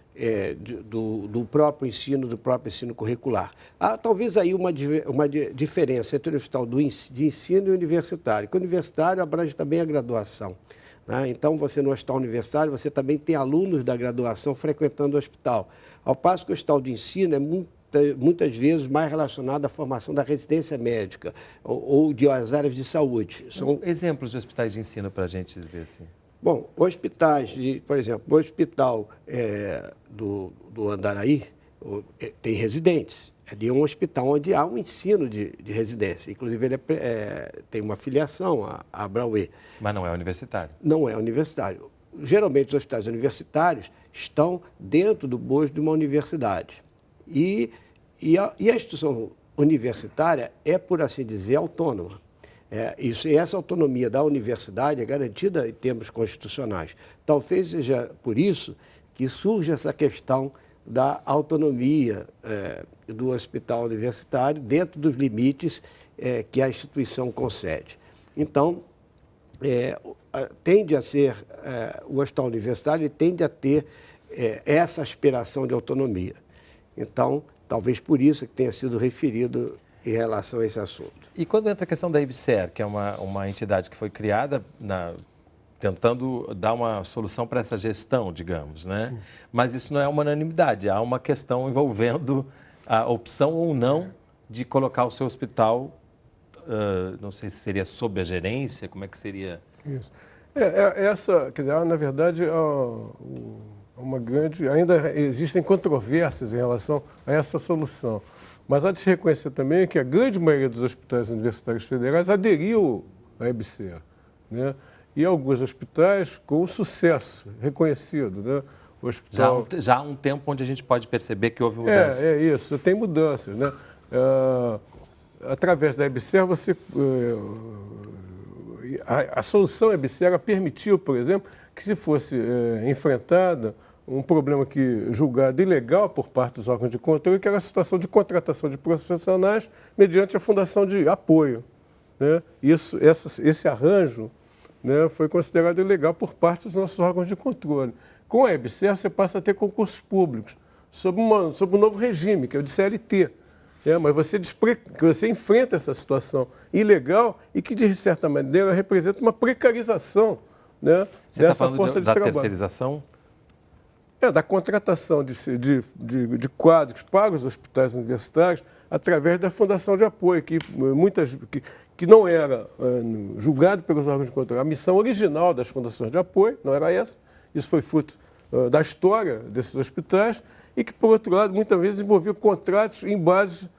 do próprio ensino curricular. Há talvez aí uma diferença entre o hospital de ensino e o universitário, que o universitário abrange também a graduação. Né? Então, você no hospital universitário, você também tem alunos da graduação frequentando o hospital. Ao passo que o hospital de ensino é muitas vezes mais relacionado à formação da residência médica ou de as áreas de saúde. São exemplos de hospitais de ensino para a gente ver assim. Bom, hospitais, por exemplo, o hospital do Andaraí tem residentes. Ali é um hospital onde há um ensino de residência. Inclusive, ele tem uma filiação à Abrauê. Mas não é universitário? Não é universitário. Geralmente, os hospitais universitários estão dentro do bojo de uma universidade. E a instituição universitária é, por assim dizer, autônoma. E essa autonomia da universidade é garantida em termos constitucionais. Talvez seja por isso que surge essa questão da autonomia do hospital universitário dentro dos limites que a instituição concede. Então, tende a ser, o hospital universitário tende a ter essa aspiração de autonomia. Então, talvez por isso que tenha sido referido em relação a esse assunto. E quando entra a questão da IBSER, que é uma entidade que foi criada tentando dar uma solução para essa gestão, digamos, né? Sim. Mas isso não é uma unanimidade, há uma questão envolvendo a opção ou não de colocar o seu hospital, não sei se seria sob a gerência, como é que seria? Isso. Quer dizer, na verdade, ainda existem controvérsias em relação a essa solução. Mas há de se reconhecer também que a grande maioria dos hospitais universitários federais aderiu à IBSER, né? E alguns hospitais com sucesso reconhecido, né? O hospital... já há um tempo onde a gente pode perceber que houve mudanças. Isso, tem mudanças, né? Através da IBSER, a solução IBSER permitiu, por exemplo, que se fosse enfrentada um problema julgado ilegal por parte dos órgãos de controle, que era a situação de contratação de profissionais mediante a fundação de apoio, né? Esse arranjo, né, foi considerado ilegal por parte dos nossos órgãos de controle. Com a IBSER, você passa a ter concursos públicos sob um novo regime, que é o de CLT. Mas você enfrenta essa situação ilegal e que, de certa maneira, representa uma precarização, né, dessa força de trabalho. Você está falando da terceirização? Da contratação de quadros para os hospitais universitários através da Fundação de Apoio, que não era julgado pelos órgãos de controle. A missão original das fundações de apoio não era essa, isso foi fruto da história desses hospitais e que, por outro lado, muitas vezes envolvia contratos em bases,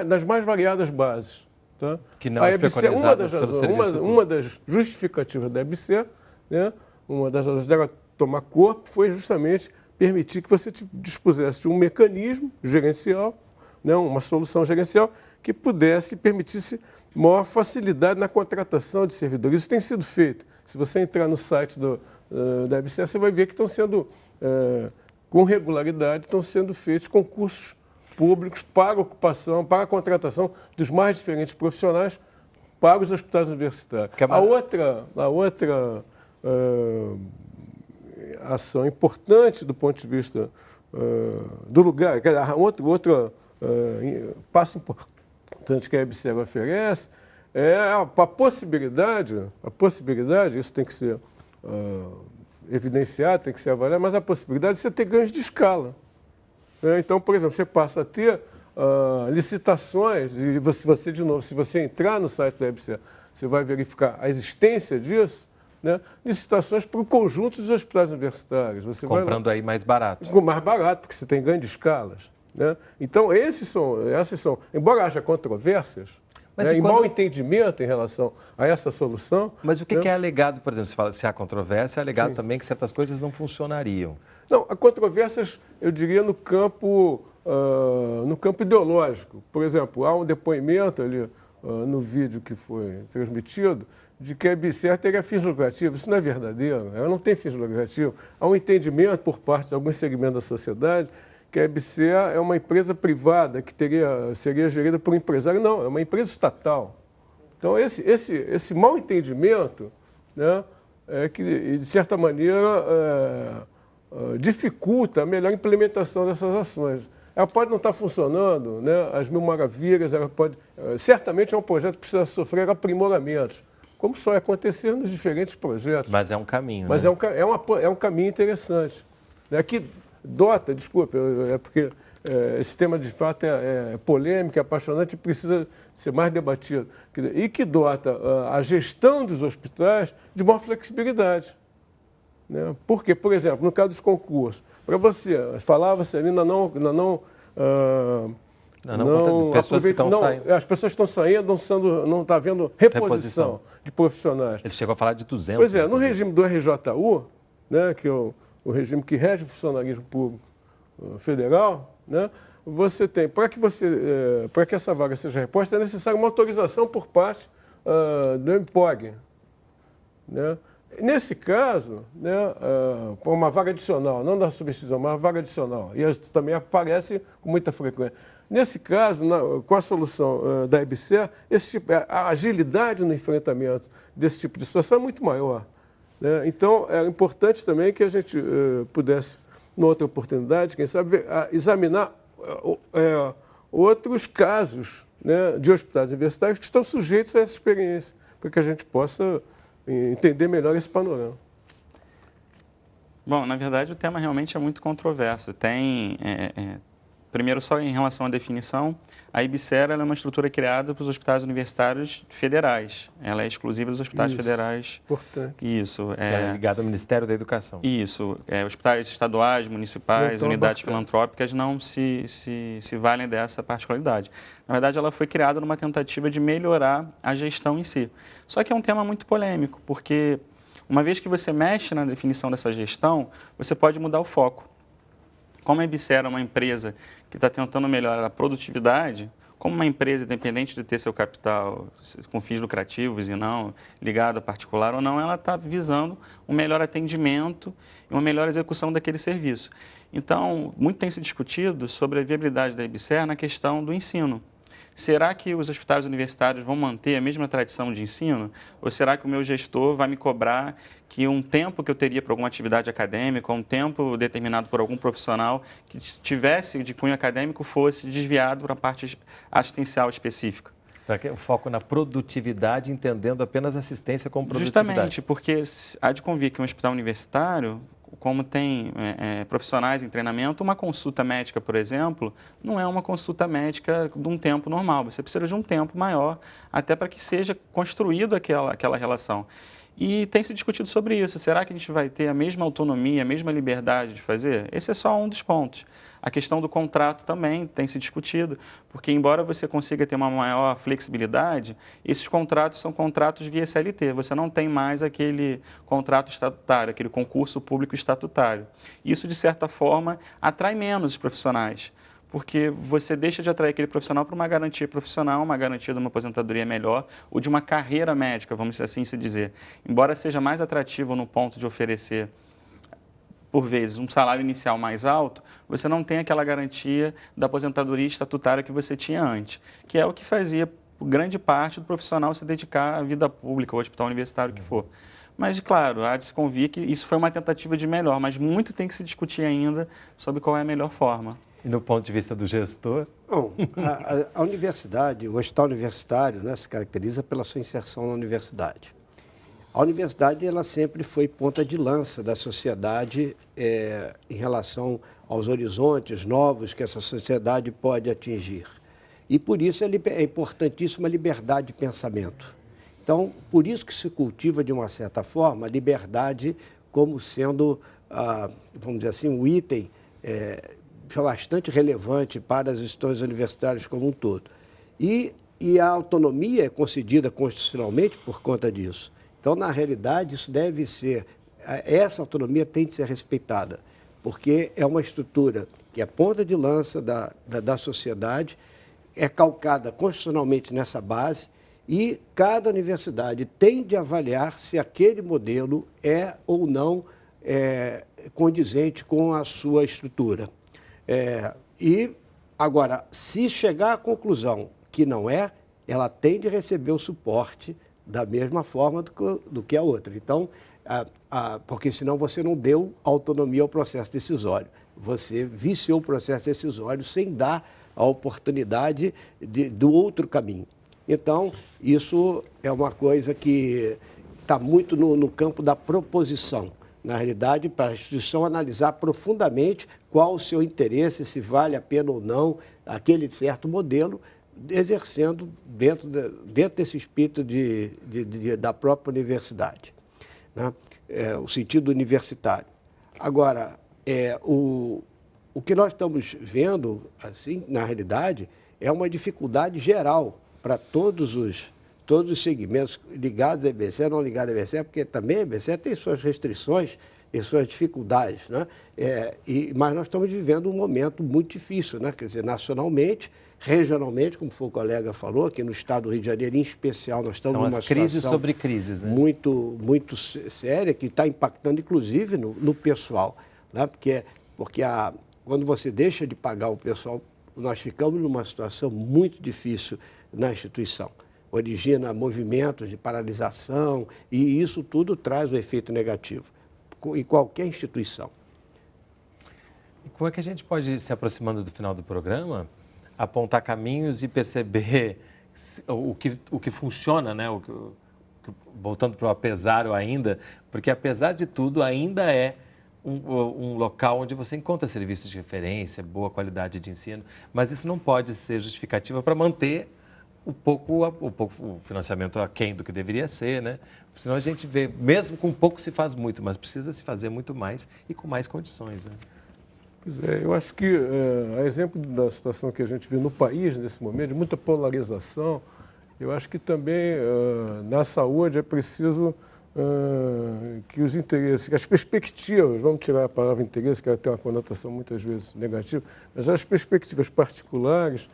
nas mais variadas bases. Tá? Que não preconizadas pelo serviço público. Uma das justificativas da EBSER, né, uma das razões dela tomar corpo, foi justamente permitir que você dispusesse de um mecanismo gerencial, né, uma solução gerencial que permitisse maior facilidade na contratação de servidores. Isso tem sido feito. Se você entrar no site da EBSER, você vai ver que estão sendo, com regularidade, estão sendo feitos concursos públicos para ocupação, para a contratação dos mais diferentes profissionais para os hospitais universitários. A outra ação importante do ponto de vista do lugar, outro passo importante que a EBSER oferece é a possibilidade, isso tem que ser evidenciado, tem que ser avaliado, mas a possibilidade de você ter ganhos de escala. Então, por exemplo, você passa a ter licitações, e se você entrar no site da EBSER, você vai verificar a existência disso, né? Licitações para o conjunto dos hospitais universitários. Você comprando aí mais barato. Mais barato, porque você tem ganho de escalas. Né? Então, essas são, embora haja controvérsias, e mau entendimento em relação a essa solução. Mas o que é alegado, por exemplo, se fala se há controvérsia, é alegado também que certas coisas não funcionariam. Não, há controvérsias, eu diria, no campo ideológico. Por exemplo, há um depoimento ali no vídeo que foi transmitido de que a EBSER teria fins lucrativos. Isso não é verdadeiro, ela não tem fins lucrativos. Há um entendimento por parte de alguns segmentos da sociedade que a EBSER é uma empresa privada que seria gerida por um empresário. Não, é uma empresa estatal. Então, esse mau entendimento, né, que, de certa maneira, dificulta a melhor implementação dessas ações. Ela pode não estar funcionando, né, às mil maravilhas, certamente é um projeto que precisa sofrer aprimoramentos, como só acontecer nos diferentes projetos. Mas é um caminho. Mas né? é um caminho interessante. Que dota, desculpa, porque esse tema de fato é polêmico, é apaixonante e precisa ser mais debatido. E que dota a gestão dos hospitais de maior flexibilidade. Né? Porque, por exemplo, no caso dos concursos, para você, falava-se ali pessoas que estão saindo. As pessoas estão saindo, não está havendo reposição de profissionais. Ele chegou a falar de 200. Pois é, no regime do RJU, né, que é o regime que rege o funcionalismo público federal, né, você tem, para que essa vaga seja reposta, é necessária uma autorização por parte do MPOG. Né? Nesse caso, né, uma vaga adicional, não da substituição, mas uma vaga adicional, e isso também aparece com muita frequência. Nesse caso, com a solução da EBSER, a agilidade no enfrentamento desse tipo de situação é muito maior. Né? Então, é importante também que a gente pudesse, numa outra oportunidade, quem sabe, examinar outros casos, né, de hospitais universitários que estão sujeitos a essa experiência, para que a gente possa entender melhor esse panorama. Bom, na verdade, o tema realmente é muito controverso. Primeiro, só em relação à definição, a EBSER é uma estrutura criada para os hospitais universitários federais. Ela é exclusiva dos hospitais federais. Importante. Isso. É ligada ao Ministério da Educação. Isso. Hospitais estaduais, municipais, unidades filantrópicas não se valem dessa particularidade. Na verdade, ela foi criada numa tentativa de melhorar a gestão em si. Só que é um tema muito polêmico, porque uma vez que você mexe na definição dessa gestão, você pode mudar o foco. Como a EBSER é uma empresa que está tentando melhorar a produtividade, como uma empresa independente de ter seu capital com fins lucrativos e não ligado a particular ou não, ela está visando um melhor atendimento e uma melhor execução daquele serviço. Então, muito tem se discutido sobre a viabilidade da EBSER na questão do ensino. Será que os hospitais universitários vão manter a mesma tradição de ensino? Ou será que o meu gestor vai me cobrar que um tempo que eu teria para alguma atividade acadêmica, um tempo determinado por algum profissional que tivesse de cunho acadêmico fosse desviado para a parte assistencial específica? O foco na produtividade, entendendo apenas assistência como produtividade. Justamente, porque há de convir que um hospital universitário, como tem profissionais em treinamento, uma consulta médica, por exemplo, não é uma consulta médica de um tempo normal. Você precisa de um tempo maior, até para que seja construído aquela relação. E tem se discutido sobre isso. Será que a gente vai ter a mesma autonomia, a mesma liberdade de fazer? Esse é só um dos pontos. A questão do contrato também tem se discutido, porque embora você consiga ter uma maior flexibilidade, esses contratos são contratos via CLT. Você não tem mais aquele contrato estatutário, aquele concurso público estatutário. Isso, de certa forma, atrai menos os profissionais, porque você deixa de atrair aquele profissional para uma garantia profissional, uma garantia de uma aposentadoria melhor ou de uma carreira médica, vamos assim se dizer. Embora seja mais atrativo no ponto de oferecer, por vezes, um salário inicial mais alto, você não tem aquela garantia da aposentadoria estatutária que você tinha antes, que é o que fazia grande parte do profissional se dedicar à vida pública, ao hospital universitário, o que for. Mas, claro, há de se convir que isso foi uma tentativa de melhor, mas muito tem que se discutir ainda sobre qual é a melhor forma. E do ponto de vista do gestor? Bom, a universidade, o hospital universitário, né, se caracteriza pela sua inserção na universidade. A universidade ela sempre foi ponta de lança da sociedade em relação aos horizontes novos que essa sociedade pode atingir. E por isso é importantíssima a liberdade de pensamento. Então, por isso que se cultiva, de uma certa forma, a liberdade como sendo, vamos dizer assim, um item bastante relevante para as instituições universitárias como um todo. E a autonomia é concedida constitucionalmente por conta disso. Então, na realidade, isso deve ser, essa autonomia tem de ser respeitada, porque é uma estrutura que é ponta de lança da sociedade, é calcada constitucionalmente nessa base e cada universidade tem de avaliar se aquele modelo é ou não condizente com a sua estrutura. E, agora, se chegar à conclusão que não é, ela tem de receber o suporte da mesma forma do que a outra. Então, porque senão você não deu autonomia ao processo decisório. Você viciou o processo decisório sem dar a oportunidade do outro caminho. Então, isso é uma coisa que está muito no campo da proposição. Na realidade, para a instituição analisar profundamente qual o seu interesse, se vale a pena ou não aquele certo modelo, exercendo dentro desse espírito da própria universidade, né? O sentido universitário. Agora, o que nós estamos vendo, assim, na realidade, é uma dificuldade geral para todos os segmentos ligados à EBSER, não ligados à EBSER, porque também a EBSER tem suas restrições e suas dificuldades, né? Mas nós estamos vivendo um momento muito difícil, né? Quer dizer, nacionalmente, regionalmente, como foi o colega falou, aqui no estado do Rio de Janeiro, em especial, nós estamos numa situação crises sobre crises, né? muito séria, que está impactando, inclusive, no pessoal, né? Porque quando você deixa de pagar o pessoal, nós ficamos numa situação muito difícil na instituição. Origina movimentos de paralisação e isso tudo traz um efeito negativo em qualquer instituição. E como é que a gente pode, se aproximando do final do programa, apontar caminhos e perceber o que funciona, né? Voltando para o apesar ou ainda, porque apesar de tudo ainda é um local onde você encontra serviços de referência, boa qualidade de ensino, mas isso não pode ser justificativa para manter o financiamento aquém do que deveria ser, né? Senão a gente vê, mesmo com pouco se faz muito, mas precisa se fazer muito mais e com mais condições, né? Pois é, eu acho que, a exemplo da situação que a gente vê no país nesse momento, de muita polarização, eu acho que também na saúde é preciso que os interesses, que as perspectivas, vamos tirar a palavra interesse, que ela tem uma conotação muitas vezes negativa, mas as perspectivas particulares,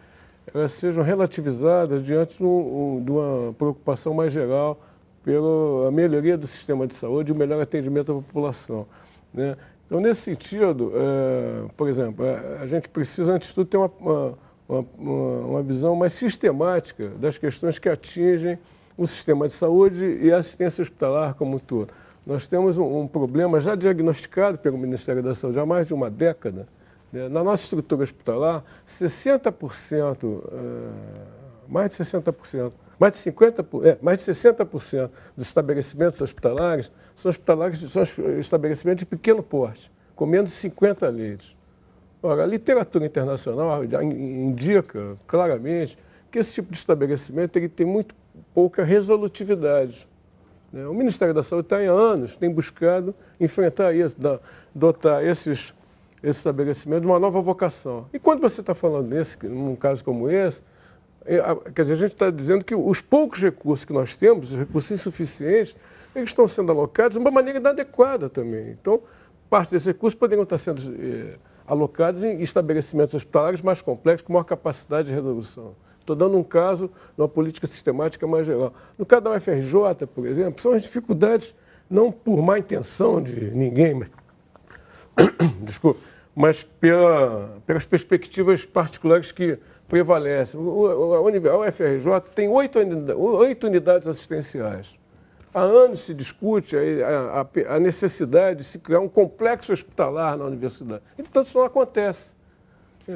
elas sejam relativizadas diante de uma preocupação mais geral pela melhoria do sistema de saúde e o melhor atendimento à população, né? Então, nesse sentido, por exemplo, a gente precisa, antes de tudo, ter uma visão mais sistemática das questões que atingem o sistema de saúde e a assistência hospitalar como um todo. Nós temos um problema já diagnosticado pelo Ministério da Saúde há mais de uma década. Na nossa estrutura hospitalar, 60% mais de 60%, mais de 60% dos estabelecimentos hospitalares são estabelecimentos de pequeno porte, com menos de 50 leitos. Ora, a literatura internacional indica claramente que esse tipo de estabelecimento ele tem muito pouca resolutividade. O Ministério da Saúde há anos tem buscado enfrentar isso, dotar esses estabelecimentos de uma nova vocação. E quando você está falando num caso como esse, quer dizer, a gente está dizendo que os poucos recursos que nós temos, os recursos insuficientes, eles estão sendo alocados de uma maneira inadequada também. Então, parte desses recursos poderiam estar sendo alocados em estabelecimentos hospitalares mais complexos, com maior capacidade de resolução. Estou dando um caso de uma política sistemática mais geral. No caso da UFRJ, por exemplo, são as dificuldades, não por má intenção de ninguém, mas pelas perspectivas particulares que prevalecem. A UFRJ tem 8 unidades assistenciais. Há anos se discute a necessidade de se criar um complexo hospitalar na universidade. Entretanto, isso não acontece.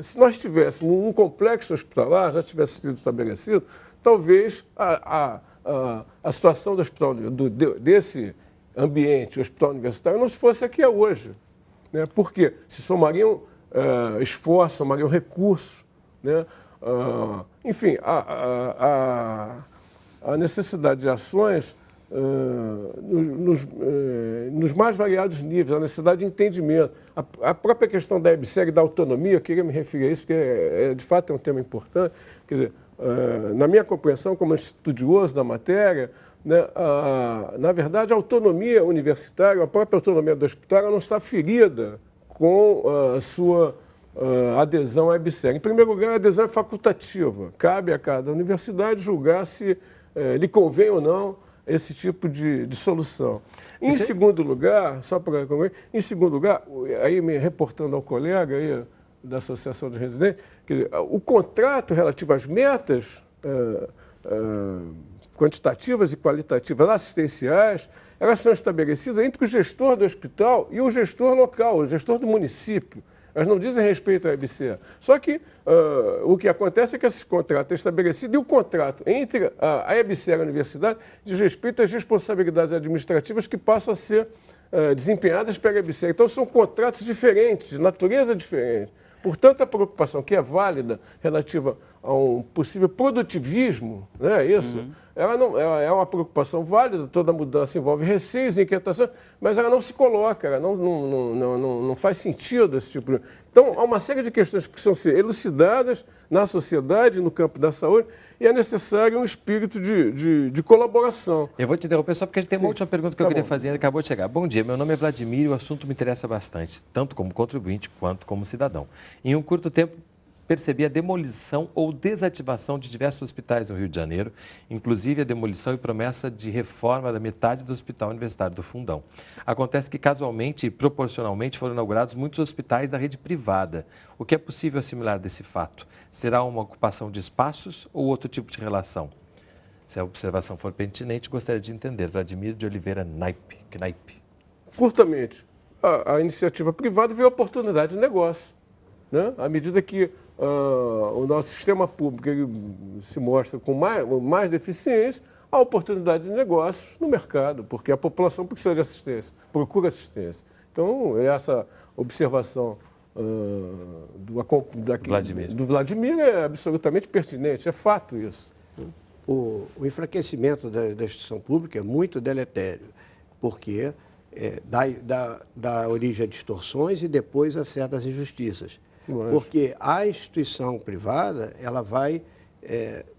Se nós tivéssemos um complexo hospitalar, já tivesse sido estabelecido, talvez a situação do hospital, desse ambiente, hospital universitário, não se fosse a que é hoje. Né? Porque se somariam esforços, somariam recursos, né? Enfim, a necessidade de ações nos mais variados níveis, a necessidade de entendimento. A própria questão da EBSER e da autonomia, eu queria me referir a isso, porque de fato é um tema importante. Quer dizer, na minha compreensão, como estudioso da matéria, né, na verdade, a autonomia universitária, a própria autonomia do hospital, ela não está ferida com a sua adesão à EBSER. Em primeiro lugar, a adesão é facultativa. Cabe a cada universidade julgar se lhe convém ou não esse tipo de solução. Em segundo lugar, aí me reportando ao colega aí da Associação de Residentes, quer dizer, o contrato relativo às metas quantitativas e qualitativas assistenciais, elas são estabelecidas entre o gestor do hospital e o gestor local, o gestor do município. Elas não dizem respeito à EBSER. Só que o que acontece é que esse contrato é estabelecido e o contrato entre a EBSER e a universidade diz respeito às responsabilidades administrativas que passam a ser desempenhadas pela EBSER. Então, são contratos diferentes, de natureza diferente. Portanto, a preocupação que é válida relativa a um possível produtivismo, né, ela é uma preocupação válida, toda mudança envolve receios e inquietações, mas ela não se coloca, ela não faz sentido esse tipo de... Então, há uma série de questões que precisam ser elucidadas na sociedade, no campo da saúde, e é necessário um espírito de colaboração. Eu vou te interromper só porque a gente tem uma última pergunta que eu queria fazer e acabou de chegar. Bom dia, meu nome é Vladimir e o assunto me interessa bastante, tanto como contribuinte quanto como cidadão. Em um curto tempo, percebi a demolição ou desativação de diversos hospitais no Rio de Janeiro, inclusive a demolição e promessa de reforma da metade do Hospital Universitário do Fundão. Acontece que, casualmente e proporcionalmente, foram inaugurados muitos hospitais da rede privada. O que é possível assimilar desse fato? Será uma ocupação de espaços ou outro tipo de relação? Se a observação for pertinente, gostaria de entender. Vladimir de Oliveira Knaipe. Curtamente, a iniciativa privada viu a oportunidade de negócio, né? À medida que o nosso sistema público ele se mostra com mais deficiência, há oportunidade de negócios no mercado, porque a população precisa de assistência, procura assistência. Então, essa observação do Vladimir é absolutamente pertinente, é fato isso. O enfraquecimento da instituição pública é muito deletério, porque dá origem a distorções e depois a certas injustiças. Porque a instituição privada, ela vai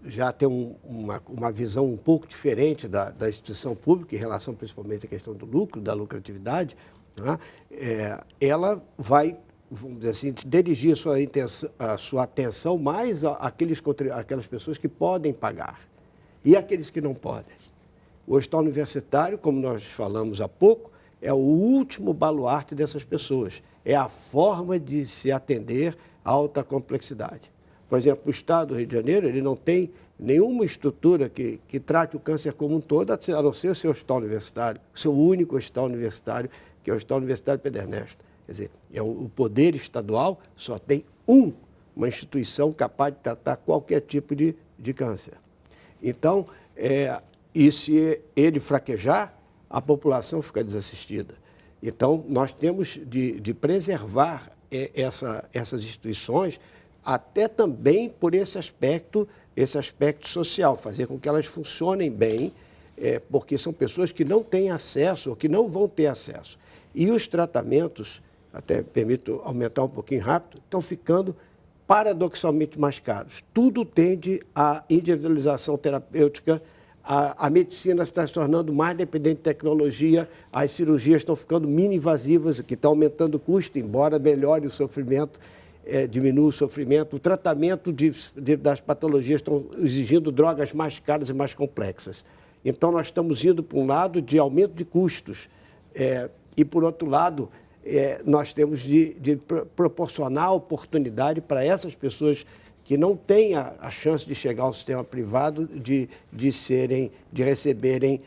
já ter uma visão um pouco diferente da instituição pública, em relação principalmente à questão do lucro, da lucratividade, né? Ela vai, vamos dizer assim, dirigir a sua atenção mais àquelas pessoas que podem pagar e aqueles que não podem. O hospital universitário, como nós falamos há pouco, é o último baluarte dessas pessoas. É a forma de se atender à alta complexidade. Por exemplo, o Estado do Rio de Janeiro ele não tem nenhuma estrutura que trate o câncer como um todo, a não ser o seu hospital universitário, o seu único hospital universitário, que é o Hospital Universitário Pedro Ernesto. Quer dizer, o poder estadual só tem um uma instituição capaz de tratar qualquer tipo de câncer. Então, e se ele fraquejar, a população fica desassistida. Então, nós temos de preservar essas instituições, até também por esse aspecto social, fazer com que elas funcionem bem, porque são pessoas que não têm acesso ou que não vão ter acesso. E os tratamentos, até permito aumentar um pouquinho rápido, estão ficando paradoxalmente mais caros. Tudo tende à individualização terapêutica, a medicina está se tornando mais dependente de tecnologia, as cirurgias estão ficando mini-invasivas, o que está aumentando o custo, embora melhore o sofrimento, diminua o sofrimento. O tratamento das patologias estão exigindo drogas mais caras e mais complexas. Então, nós estamos indo para um lado de aumento de custos e, por outro lado, nós temos de proporcionar oportunidade para essas pessoas que não têm a chance de chegar ao sistema privado, de receberem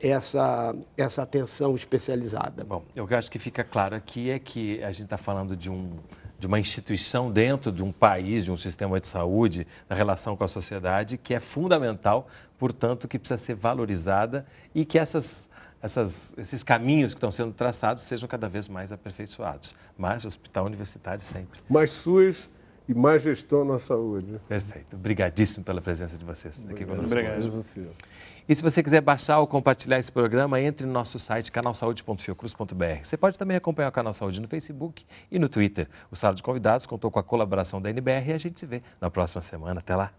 essa atenção especializada. Bom, eu acho que fica claro aqui é que a gente está falando de uma instituição dentro de um país, de um sistema de saúde, na relação com a sociedade, que é fundamental, portanto, que precisa ser valorizada e que esses caminhos que estão sendo traçados sejam cada vez mais aperfeiçoados. Mas hospital universitário sempre. Mais SUS e mais gestão na saúde. Perfeito. Obrigadíssimo pela presença de vocês aqui conosco. Obrigado. Você. E se você quiser baixar ou compartilhar esse programa, entre no nosso site canalsaude.fiocruz.br. Você pode também acompanhar o Canal Saúde no Facebook e no Twitter. O Sala de Convidados contou com a colaboração da NBR e a gente se vê na próxima semana. Até lá.